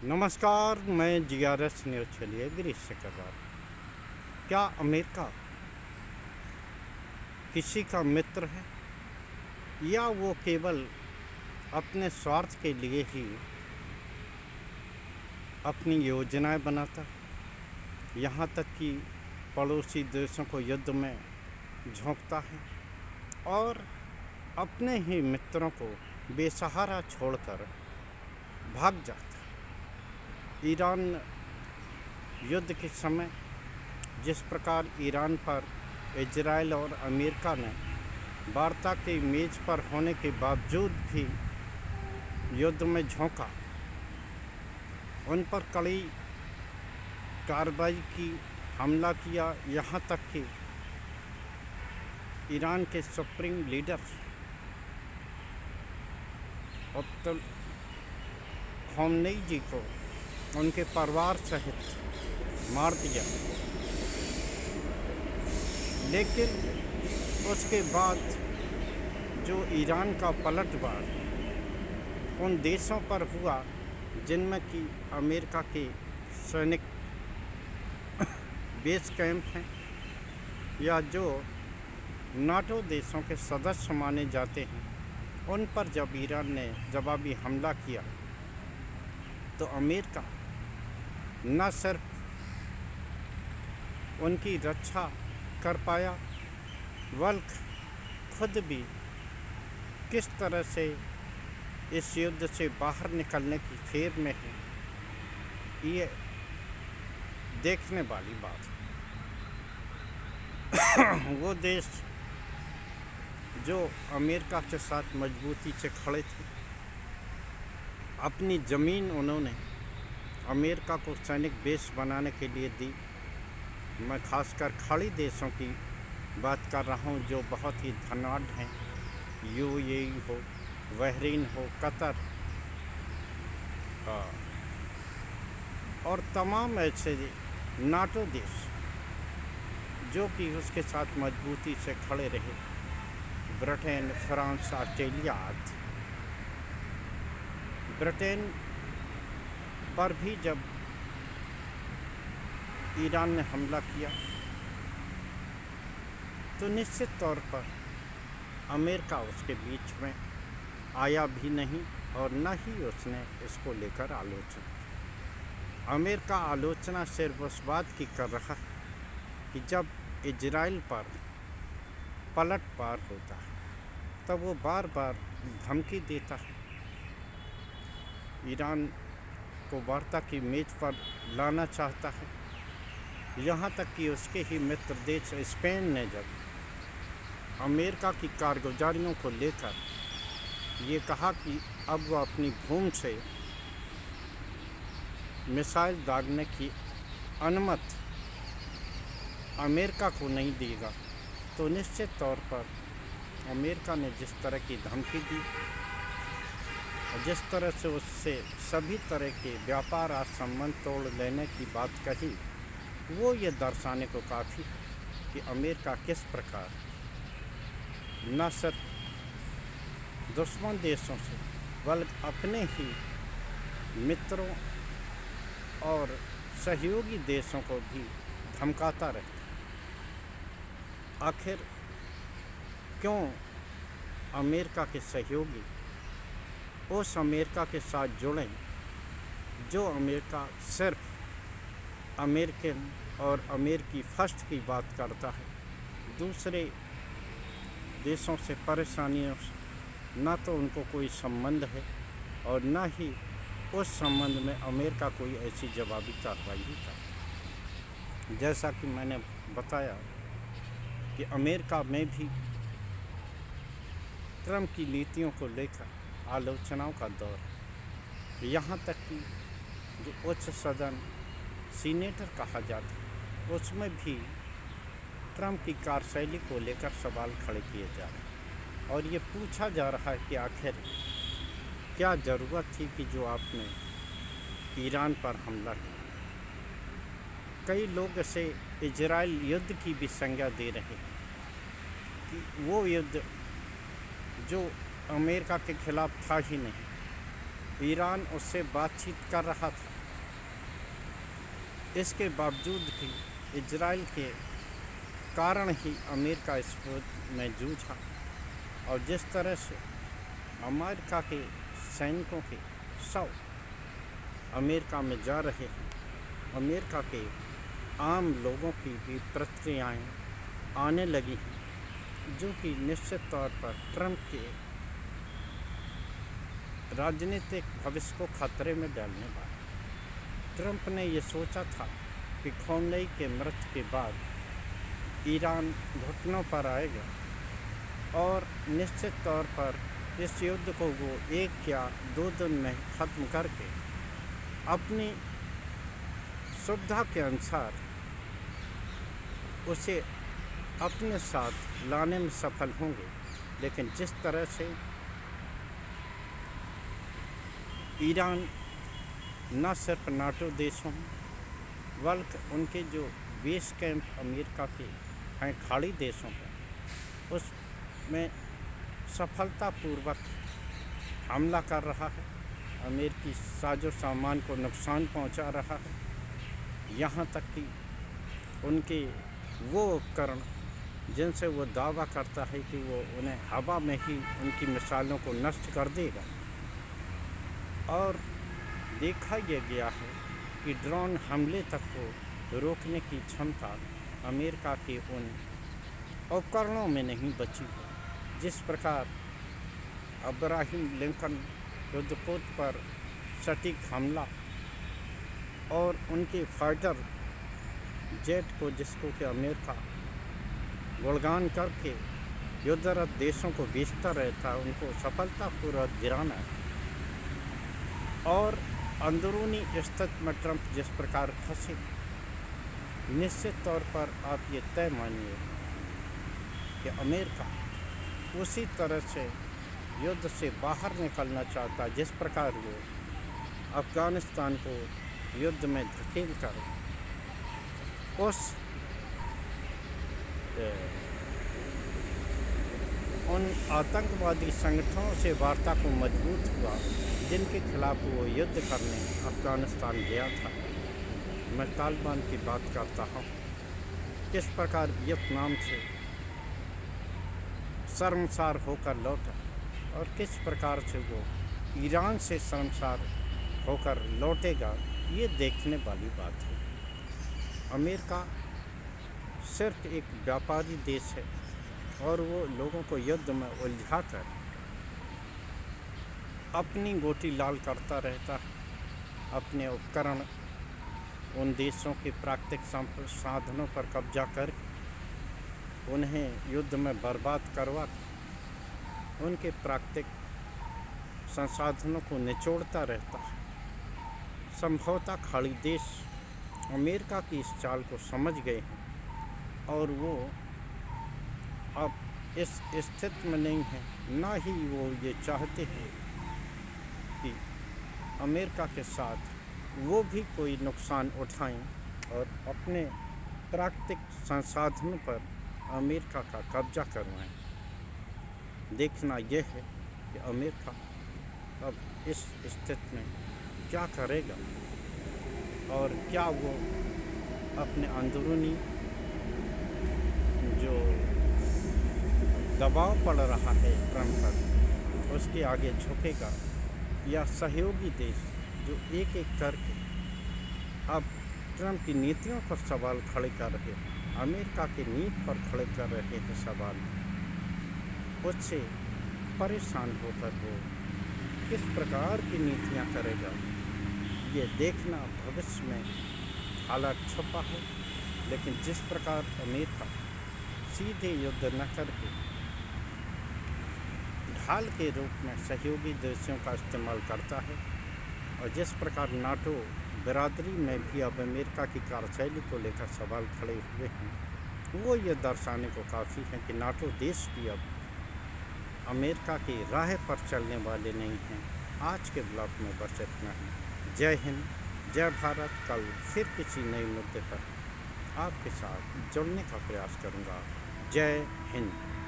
नमस्कार, मैं GRS news के लिए गिरीश से कर रहा हूँ। क्या अमेरिका किसी का मित्र है या वो केवल अपने स्वार्थ के लिए ही अपनी योजनाएं बनाता है, यहाँ तक कि पड़ोसी देशों को युद्ध में झोंकता है और अपने ही मित्रों को बेसहारा छोड़कर भाग जाता है। ईरान युद्ध के समय जिस प्रकार ईरान पर इजराइल और अमेरिका ने वार्ता की मेज पर होने के बावजूद भी युद्ध में झोंका, उन पर कड़ी कार्रवाई की, हमला किया, यहाँ तक कि ईरान के सुप्रीम लीडर अब्दुल ख़ामेनी जी को उनके परिवार सहित मार दिया। लेकिन उसके बाद जो ईरान का पलटवार उन देशों पर हुआ जिनमें कि अमेरिका के सैनिक बेस कैंप हैं या जो नाटो देशों के सदस्य माने जाते हैं, उन पर जब ईरान ने जवाबी हमला किया तो अमेरिका न सिर्फ उनकी रक्षा कर पाया बल्कि खुद भी किस तरह से इस युद्ध से बाहर निकलने की फेर में है, ये देखने वाली बात है। वो देश जो अमेरिका के साथ मजबूती से खड़े थे, अपनी ज़मीन उन्होंने अमेरिका को सैनिक बेस बनाने के लिए दी। मैं खासकर खाड़ी देशों की बात कर रहा हूँ जो बहुत ही धनाढ़ हैं, यूएई हो, बहरीन हो, कतर और तमाम ऐसे नाटो देश जो कि उसके साथ मजबूती से खड़े रहे, ब्रिटेन, फ्रांस, ऑस्ट्रेलिया आदि। ब्रिटेन पर भी जब ईरान ने हमला किया तो निश्चित तौर पर अमेरिका उसके बीच में आया भी नहीं और न ही उसने इसको लेकर आलोचना। अमेरिका आलोचना सिर्फ उस बात की कर रहा है कि जब इजराइल पर पलटवार होता है तब वो बार बार धमकी देता है, ईरान को वार्ता की मेज पर लाना चाहता है। यहाँ तक कि उसके ही मित्र देश स्पेन ने जब अमेरिका की कारगुजारियों को लेकर ये कहा कि अब वह अपनी भूमि से मिसाइल दागने की अनुमति अमेरिका को नहीं देगा, तो निश्चित तौर पर अमेरिका ने जिस तरह की धमकी दी और जिस तरह से उससे सभी तरह के व्यापार और संबंध तोड़ लेने की बात कही, वो ये दर्शाने को काफ़ी कि अमेरिका किस प्रकार न सिर्फ दुश्मन देशों से बल्कि अपने ही मित्रों और सहयोगी देशों को भी धमकाता रहता। आखिर क्यों अमेरिका के सहयोगी उस अमेरिका के साथ जुड़ें जो अमेरिका सिर्फ अमेरिकन और अमेरिकी फर्स्ट की बात करता है, दूसरे देशों से परेशानियों से न तो उनको कोई संबंध है और न ही उस संबंध में अमेरिका कोई ऐसी जवाबी कार्रवाई भी करता। जैसा कि मैंने बताया कि अमेरिका में भी ट्रंप की नीतियों को लेकर आलोचनाओं का दौर है। यहाँ तक कि जो उच्च सदन सीनेटर कहा जाता है, उसमें भी ट्रंप की कार्यशैली को लेकर सवाल खड़े किए जा रहे हैं और ये पूछा जा रहा है कि आखिर क्या ज़रूरत थी कि जो आपने ईरान पर हमला किया। कई लोग इसे इजराइल युद्ध की भी संज्ञा दे रहे हैं कि वो युद्ध जो अमेरिका के खिलाफ था ही नहीं, ईरान उससे बातचीत कर रहा था। इसके बावजूद भी इजराइल के कारण ही अमेरिका इस युद्ध में जूझा। और जिस तरह से अमेरिका के सैनिकों के शव अमेरिका में जा रहे हैं, अमेरिका के आम लोगों की भी प्रतिक्रियाएँ आने लगी हैं, जो कि निश्चित तौर पर ट्रंप के राजनीतिक भविष्य को खतरे में डालने वाला। ट्रंप ने ये सोचा था कि खोमेनी के मृत्यु के बाद ईरान घुटनों पर आएगा और निश्चित तौर पर इस युद्ध को वो 1 या 2 दिन में ख़त्म करके अपनी सुविधा के अनुसार उसे अपने साथ लाने में सफल होंगे। लेकिन जिस तरह से ईरान न सिर्फ नाटो देशों बल्कि उनके जो बेस कैंप अमेरिका के हैं खाड़ी देशों पर, उसमें सफलतापूर्वक हमला कर रहा है, अमेरिकी साजो सामान को नुकसान पहुंचा रहा है। यहाँ तक कि उनके वो उपकरण जिनसे वो दावा करता है कि वो उन्हें हवा में ही उनकी मिसाइलों को नष्ट कर देगा। और देखा यह गया है कि ड्रोन हमले तक को रोकने की क्षमता अमेरिका के उन उपकरणों में नहीं बची है। जिस प्रकार अब्राहम लिंकन युद्धपोत पर सटीक हमला और उनके फाइटर जेट को, जिसको कि अमेरिका गुणगान करके युद्धरत देशों को बेचता रहता, उनको सफलतापूर्वक गिराना। और अंदरूनी स्थिति में ट्रंप जिस प्रकार फंसे, निश्चित तौर पर आप ये तय मानिए कि अमेरिका उसी तरह से युद्ध से बाहर निकलना चाहता जिस प्रकार वो अफ़गानिस्तान को युद्ध में धकेल कर उन आतंकवादी संगठनों से वार्ता को मजबूत हुआ जिनके खिलाफ वो युद्ध करने अफ़गानिस्तान गया था। मैं तालिबान की बात करता हूँ, किस प्रकार वियतनाम से शर्मसार होकर लौटा और किस प्रकार से वो ईरान से शर्मसार होकर लौटेगा, ये देखने वाली बात है। अमेरिका सिर्फ एक व्यापारी देश है और वो लोगों को युद्ध में उलझाकर अपनी गोटी लाल करता रहता है। अपने उपकरण उन देशों के प्राकृतिक संसाधनों पर कब्जा कर उन्हें युद्ध में बर्बाद करवा उनके प्राकृतिक संसाधनों को निचोड़ता रहता है। संभवतः खाड़ी देश अमेरिका की इस चाल को समझ गए हैं और वो अब इस स्थिति में नहीं है, ना ही वो ये चाहते हैं कि अमेरिका के साथ वो भी कोई नुकसान उठाएं और अपने प्राकृतिक संसाधनों पर अमेरिका का कब्जा करवाएं। देखना यह है कि अमेरिका अब इस स्थिति में क्या करेगा और क्या वो अपने अंदरूनी जो दबाव पड़ रहा है ट्रंप पर, उसके आगे झुकेगा, या सहयोगी देश जो एक एक करके अब ट्रंप की नीतियों पर सवाल खड़े कर रहे हैं, अमेरिका की नीति पर खड़े कर रहे हैं सवाल, उससे परेशान होकर वो किस प्रकार की नीतियां करेगा, ये देखना भविष्य में हालात छुपा है। लेकिन जिस प्रकार अमेरिका सीधे युद्ध न करके ढाल के रूप में सहयोगी देशों का इस्तेमाल करता है, और जिस प्रकार नाटो बिरादरी में भी अब अमेरिका की कार्यशैली को लेकर सवाल खड़े हुए हैं, वो ये दर्शाने को काफ़ी है कि नाटो देश भी अब अमेरिका की राह पर चलने वाले नहीं हैं। आज के ब्लॉग में बस इतना ही। जय हिंद, जय भारत। कल फिर किसी नए मुद्दे पर आपके साथ जुड़ने का प्रयास करूँगा। जय हिंद।